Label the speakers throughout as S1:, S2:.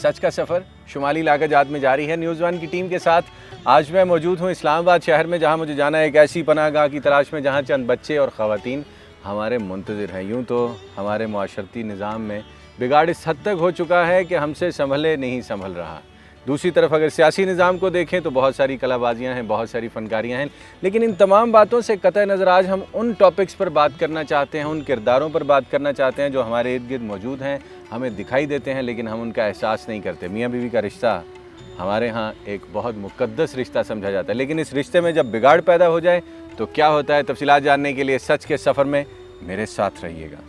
S1: सच का सफ़र शुमाली इलाकाजात में जारी है। न्यूज़ वन की टीम के साथ आज मैं मौजूद हूँ इस्लामाबाद शहर में, जहाँ मुझे जाना है एक ऐसी पनाहगाह की तलाश में जहाँ चंद बच्चे और ख़वातीन हमारे मुंतज़िर हैं। यूँ तो हमारे माशरती निज़ाम में बिगाड़ इस हद तक हो चुका है कि हमसे संभले नहीं संभल रहा। दूसरी तरफ अगर सियासी निज़ाम को देखें तो बहुत सारी कलाबाजियाँ हैं, बहुत सारी फ़नकारियाँ हैं, लेकिन इन तमाम बातों से कतई नज़र आज हम उन टॉपिक्स पर बात करना चाहते हैं, उन किरदारों पर बात करना चाहते हैं जो हमारे इर्द गिर्द मौजूद हैं, हमें दिखाई देते हैं लेकिन हम उनका एहसास नहीं करते। मियाँ बीवी का रिश्ता हमारे यहाँ एक बहुत मुक़द्दस रिश्ता समझा जाता है, लेकिन इस रिश्ते में जब बिगाड़ पैदा हो जाए तो क्या होता है, तफसीलात जानने के लिए सच के सफ़र में मेरे साथ रहिएगा।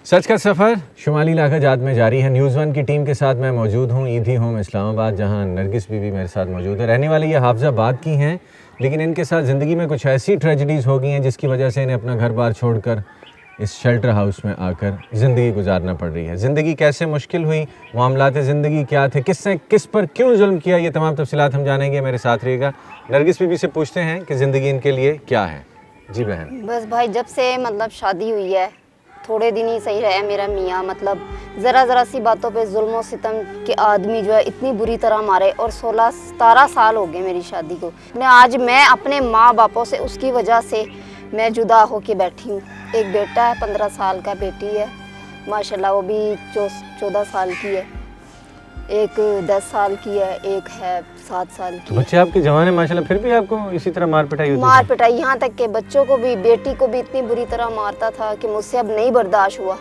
S1: सच का सफ़र शुमाली इलाकाजात में जारी है। न्यूज़ वन की टीम के साथ मैं मौजूद हूँ ईदी होम इस्लामाबाद, जहाँ नरगिस बीवी मेरे साथ मौजूद है। रहने वाले ये हाफजाबाद की हैं, लेकिन इनके साथ ज़िंदगी में कुछ ऐसी ट्रेजेडीज़ हो गई हैं जिसकी वजह से इन्हें अपना घर बार छोड़कर इस शेल्टर हाउस में आकर ज़िंदगी गुजारना पड़ रही है। ज़िंदगी कैसे मुश्किल हुई, मामलात ज़िंदगी क्या थे, किसने किस पर क्यों जुल्म किया, ये तमाम तफसीलात हम जानेंगे। मेरे साथ रहिएगा। नरगिस बीवी से पूछते हैं कि ज़िंदगी इनके लिए क्या है। जी बहन।
S2: बस भाई, जब से मतलब शादी हुई है थोड़े दिन ही सही रहा मेरा मियाँ, मतलब ज़रा सी बातों पे जुल्म सितम के आदमी जो है इतनी बुरी तरह मारे, और 16-17 साल हो गए मेरी शादी को। आज मैं अपने माँ बापों से उसकी वजह से मैं जुदा होके बैठी हूँ। एक बेटा है 15 साल का, बेटी है माशाल्लाह वो भी 14 साल की है, एक 10 साल की है, एक है 7 साल की।
S1: तो बच्चे आपके जवान हैं माशाल्लाह, फिर भी आपको इसी तरह मार पिटाई होती है?
S2: मार पिटाई, यहाँ तक के बच्चों को भी, बेटी को भी इतनी बुरी तरह मारता था कि मुझसे अब नहीं बर्दाश्त हुआ,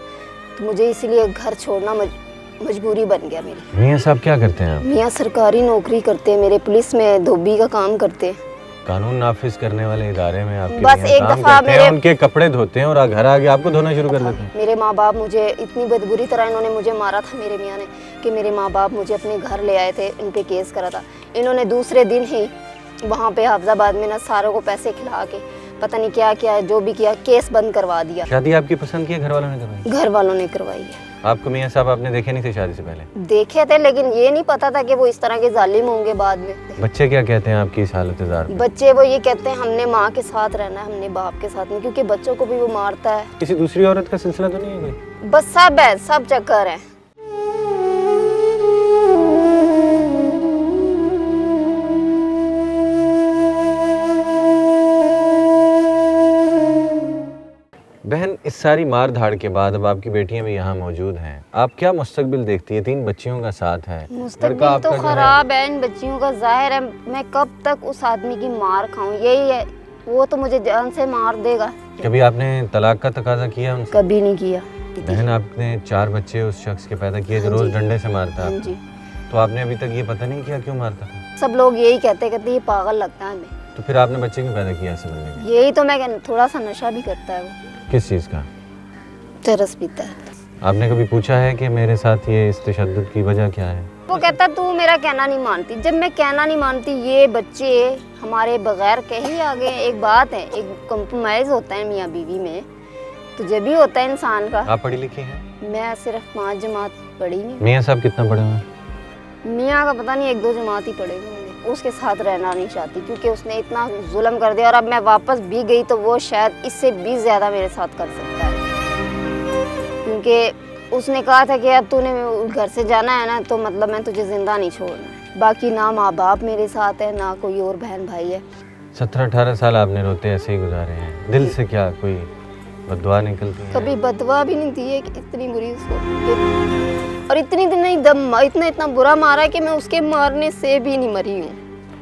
S2: तो मुझे इसीलिए घर छोड़ना मजबूरी बन गया मेरी।
S1: मियाँ साहब क्या करते हैं आप?
S2: मियाँ सरकारी नौकरी करते हैं, मेरे पुलिस में धोबी का काम करते हैं।
S1: कानून नाफिज करने वाले इदारे में आपके
S2: बस एक दफा मेरे
S1: उनके कपड़े धोते हैं और घर आके आपको धोना शुरू कर देते हैं।
S2: मेरे माँ बाप मुझे इतनी बुरी तरह इन्होंने मुझे मारा था मेरे मियाँ ने कि मेरे माँ बाप मुझे अपने घर ले आए थे, इन पे केस करा था। इन्होंने दूसरे दिन ही वहाँ पे हाफजाबाद में ना सारों को पैसे खिला के पता नहीं क्या किया, जो भी किया, केस बंद करवा दिया।
S1: शादी आपकी पसंद की है, घर वालों ने करवाई?
S2: घर वालों ने करवाई है।
S1: आपको मियाँ साहब आपने देखे नहीं थे शादी से पहले?
S2: देखे थे, लेकिन ये नहीं पता था कि वो इस तरह के जालिम होंगे बाद में।
S1: बच्चे क्या कहते हैं आपकी इस हालत ज़ार में?
S2: बच्चे वो ये कहते हैं हमने माँ के साथ रहना है, हमने बाप के साथ नहीं, क्योंकि बच्चों को भी वो मारता है।
S1: किसी दूसरी औरत का सिलसिला तो नहीं है कोई?
S2: बस सब है, सब चक्कर है।
S1: बहन, इस सारी मार धाड़ के बाद अब आपकी बेटियां भी यहाँ मौजूद हैं, आप क्या मुस्तकबिल देखती है? 3 बच्चियों का साथ है,
S2: मुस्तकबिल तो खराब है इन बच्चियों का। जाहिर है मैं कब तक उस आदमी की मार खाऊं, यही है, वो तो मुझे जान से मार देगा।
S1: कभी आपने तलाक का तकाजा किया उनसे?
S2: कभी नहीं किया।
S1: बहन, आपने 4 बच्चे उस शख्स के पैदा किए जो रोज डंडे से मारता है, तो आपने अभी तक ये पता नहीं किया क्यों मारता था?
S2: सब लोग यही कहते ये पागल लगता है हमें।
S1: तो फिर आपने बच्चे क्यों पैदा किया ऐसे बनने के?
S2: यही तो मैं, थोड़ा सा नशा भी करता है वो।
S1: किस चीज़ का?
S2: चरस पीता है।
S1: आपने कभी पूछा है कि मेरे साथ ये इस तशद्दुद की वजह क्या है?
S2: वो कहता तू मेरा कहना नहीं मानती। जब मैं कहना नहीं मानती, ये बच्चे हमारे बगैर कहीं आ गए। एक बात है, एक कंप्रोमाइज होता है मियाँ बीवी में, तो जब भी होता है इंसान का।
S1: आप पढ़ी लिखी हैं?
S2: मैं सिर्फ 5 जमात पढ़ी नहीं।
S1: मियाँ साहब कितना पढ़े हुए?
S2: मियाँ का पता नहीं, 1-2 जमात ही पढ़े हुए। उसके साथ रहना नहीं चाहती क्योंकि उसने इतना जुल्म कर दिया, और अब मैं वापस भी गई तो वो शायद इससे भी ज़्यादा मेरे साथ कर सकता है, क्योंकि उसने कहा था कि अब तूने घर से जाना है ना, तो मतलब मैं तुझे ज़िंदा नहीं छोड़ना। बाकी ना माँ बाप मेरे साथ है, ना कोई और बहन भाई है।
S1: 17-18 साल आपने रोते ऐसे ही गुजारे हैं। दिल से क्या कोई बददुआ निकलती है?
S2: कभी बददुआ भी नहीं दी है कि इतनी बुरी उसको, और इतनी दिन नहीं दम इतना बुरा मारा कि मैं उसके मारने से भी नहीं मरी हूँ।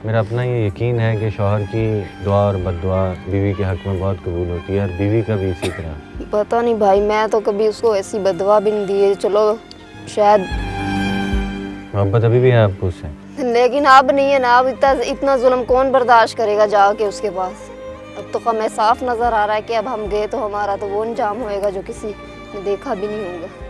S1: मेरा अपना ये यकीन है कि शौहर की दुआ और बददुआ बीवी के हक में बहुत कबूल होती है, और बीवी का भी इसी तरह।
S2: पता नहीं भाई, मैं तो कभी उसको ऐसी बददुआ भी नहीं दी है। चलो शायद
S1: मोहब्बत अभी भी है आपको उससे,
S2: लेकिन अब नहीं है ना। अब इतना जुल्म कौन बर्दाश्त करेगा जाके उसके पास। अब तो हमें साफ नज़र आ रहा है कि अब हम गए तो हमारा तो वो अंजाम होएगा जो किसी ने देखा भी नहीं होगा।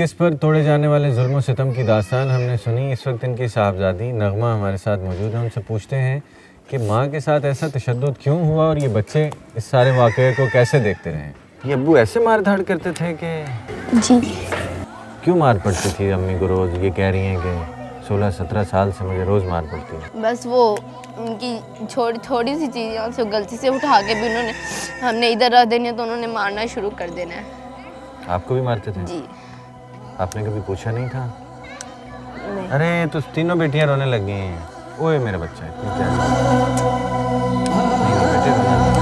S1: नरगिस पर तोड़े जाने वाले जुल्म और सितम की दास्तान हमने सुनी। इस वक्त इनकी साहबजादी नगमा हमारे साथ मौजूद है। उनसे पूछते हैं कि माँ के साथ ऐसा तशद्दुद क्यों हुआ और ये बच्चे इस सारे वाक़े को कैसे देखते रहे। ये अब्बू ऐसे मार धाड़ करते थे कि
S2: जी।
S1: क्यों मार पड़ती थी अम्मी को रोज़? ये कह रही हैं कि 16-17 साल से मुझे रोज़ मार पड़ती है।
S3: बस वो उनकी थोड़ी सी चीज़ें से गलती से उठा के भी उन्होंने हमने इधर रख देनी है तो उन्होंने मारना शुरू कर देना है।
S1: आपको भी मारते थे?
S3: जी।
S1: आपने कभी पूछा नहीं था?
S3: नहीं।
S1: अरे तो तीनों बेटियां रोने लग गई हैं। ओए मेरा बच्चा है क्या? नहीं, बेटे रोने लगे।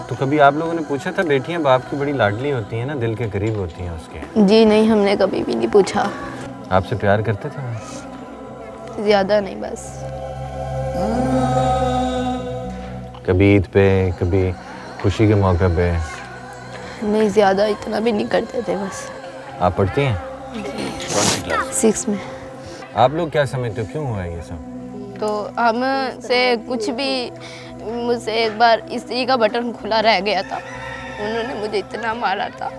S1: तो कभी आप लोगों ने पूछा था? बेटियां बाप की बड़ी लाडली होती हैं ना, दिल के करीब होती हैं उसके।
S3: जी नहीं, हमने कभी भी नहीं पूछा।
S1: आपसे प्यार करते थे?
S3: ज़्यादा नहीं, बस
S1: कभी ईद पे, कभी खुशी के मौके पे?
S3: नहीं, ज़्यादा इतना भी नहीं करते थे बस।
S1: आप पढ़ती हैं? कौन सी क्लास?
S3: 6 में।
S1: आप लोग क्या समझते हो क्यों हुआ ये सब?
S3: तो हमसे कुछ भी, मुझसे एक बार इस्त्री का बटन खुला रह गया था, उन्होंने मुझे इतना मारा था।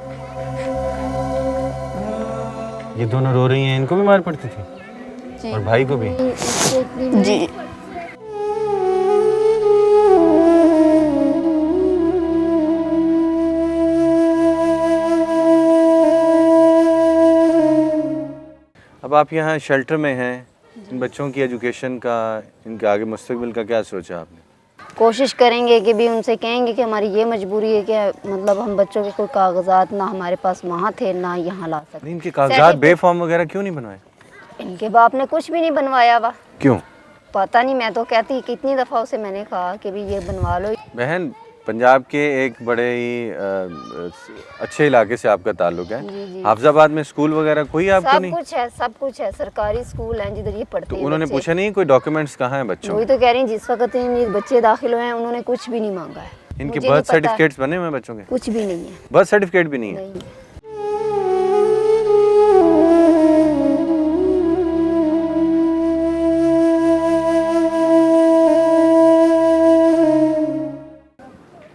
S1: ये दोनों रो रही हैं, इनको भी मार पड़ती थी?
S3: जी।
S1: और भाई को भी?
S3: जी।
S1: अब आप यहाँ शेल्टर में हैं, इन बच्चों की एजुकेशन का, इनके आगे मुस्तकबिल का क्या सोचा आपने?
S2: कोशिश करेंगे कि भी उनसे कहेंगे कि हमारी ये मजबूरी है कि मतलब हम बच्चों के कोई कागजात ना हमारे पास वहाँ थे ना यहाँ ला सकते।
S1: इनके कागजात बेफॉर्म वगैरह क्यों नहीं बनवाए?
S2: इनके बाप ने कुछ भी नहीं बनवाया हुआ।
S1: क्यों?
S2: पता नहीं, मैं तो कहती कितनी दफ़ा उसे मैंने कहा कि भी ये बनवा लो।
S1: बहन, पंजाब के एक बड़े ही अच्छे इलाके से आपका ताल्लुक है।
S2: जी, जी।
S1: हाफिजाबाद में स्कूल वगैरह कोई आपको
S2: सब
S1: नहीं?
S2: सब कुछ है, सरकारी स्कूल हैं जिधर ये पढ़ते
S1: तो
S2: हैं
S1: उन्होंने
S2: बच्चे।
S1: पूछा नहीं कोई डॉक्यूमेंट्स कहाँ हैं बच्चों?
S2: वही तो कह रही हैं, जिस वक्त ये बच्चे दाखिल हुए हैं उन्होंने कुछ भी नहीं मांगा है।
S1: इनके
S2: मुझे
S1: बर्थ
S2: नहीं पता,
S1: सर्टिफिकेट्स बने हुए हैं बच्चों के?
S2: कुछ भी नहीं है।
S1: बर्थ सर्टिफिकेट भी नहीं है?
S2: नहीं।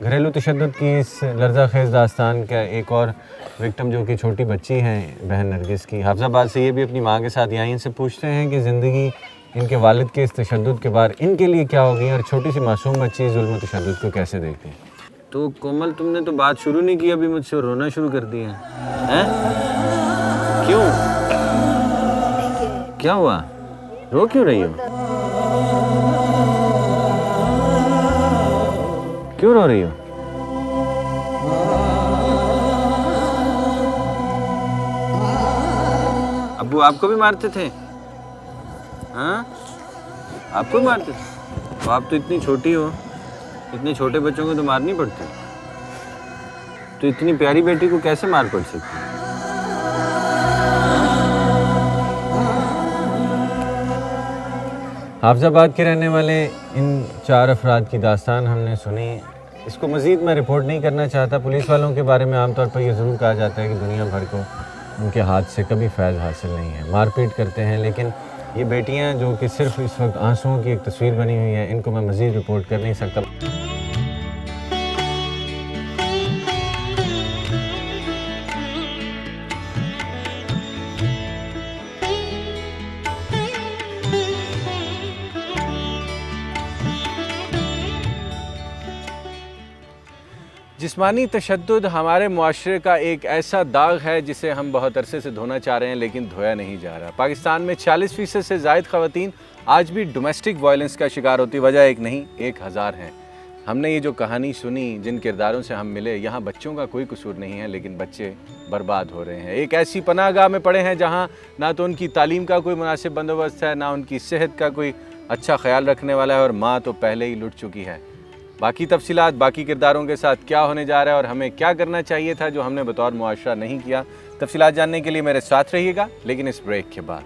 S1: घरेलू तशद्दुद की इस लर्ज़ाखेज़ दास्तान का एक और विक्टिम जो कि छोटी बच्ची हैं बहन नरगिस की, हाफिजाबाद से, ये भी अपनी माँ के साथ यहाँ इनसे पूछते हैं कि ज़िंदगी इनके वालिद के इस तशद्दुद के बाद इनके लिए क्या होगी और छोटी सी मासूम बच्ची जुल्म तशद्दुद को कैसे देखती है। तो कोमल, तुमने तो बात शुरू नहीं की, अभी मुझसे रोना शुरू कर दिया है? क्यों? क्या हुआ? रो क्यों रही हो? क्यों रो रही हो? अब्बू आपको भी मारते थे? हाँ, आपको भी मारते थे? तो आप तो इतनी छोटी हो, इतने छोटे बच्चों को तो मारनी पड़ती, तो इतनी प्यारी बेटी को कैसे मार पड़ सकती? हाफिजाबाद के रहने वाले इन 4 अफराद की दास्तान हमने सुनी। इसको मज़ीद मैं रिपोर्ट नहीं करना चाहता। पुलिस वालों के बारे में आमतौर पर यह ज़रूर कहा जाता है कि दुनिया भर को उनके हाथ से कभी फैज़ हासिल नहीं है, मारपीट करते हैं, लेकिन ये बेटियां जो कि सिर्फ इस वक्त आंसुओं की एक तस्वीर बनी हुई है, इनको मैं मज़ीद रिपोर्ट कर नहीं सकता। जिस्मानी तशद्दुद हमारे मुआशरे का एक ऐसा दाग है जिसे हम बहुत अरसे से धोना चाह रहे हैं लेकिन धोया नहीं जा रहा। पाकिस्तान में 40% से ज़ायद ख़वातीन आज भी डोमेस्टिक वायलेंस का शिकार होती। वजह एक नहीं 1000 हैं। हमने ये जो कहानी सुनी, जिन किरदारों से हम मिले, यहाँ बच्चों का कोई कसूर नहीं है लेकिन बच्चे बर्बाद हो रहे हैं। एक ऐसी पनाहगाह में पड़े हैं जहाँ ना तो उनकी तालीम का कोई मुनासिब बंदोबस्त है, ना उनकी सेहत का कोई अच्छा ख्याल रखने वाला है, और माँ तो पहले ही लुट चुकी है। बाकी तफसीलात, बाकी किरदारों के साथ क्या होने जा रहा है और हमें क्या करना चाहिए था जो हमने बतौर मुआशरा नहीं किया, तफसीलात जानने के लिए मेरे साथ रहिएगा, लेकिन इस ब्रेक के बाद।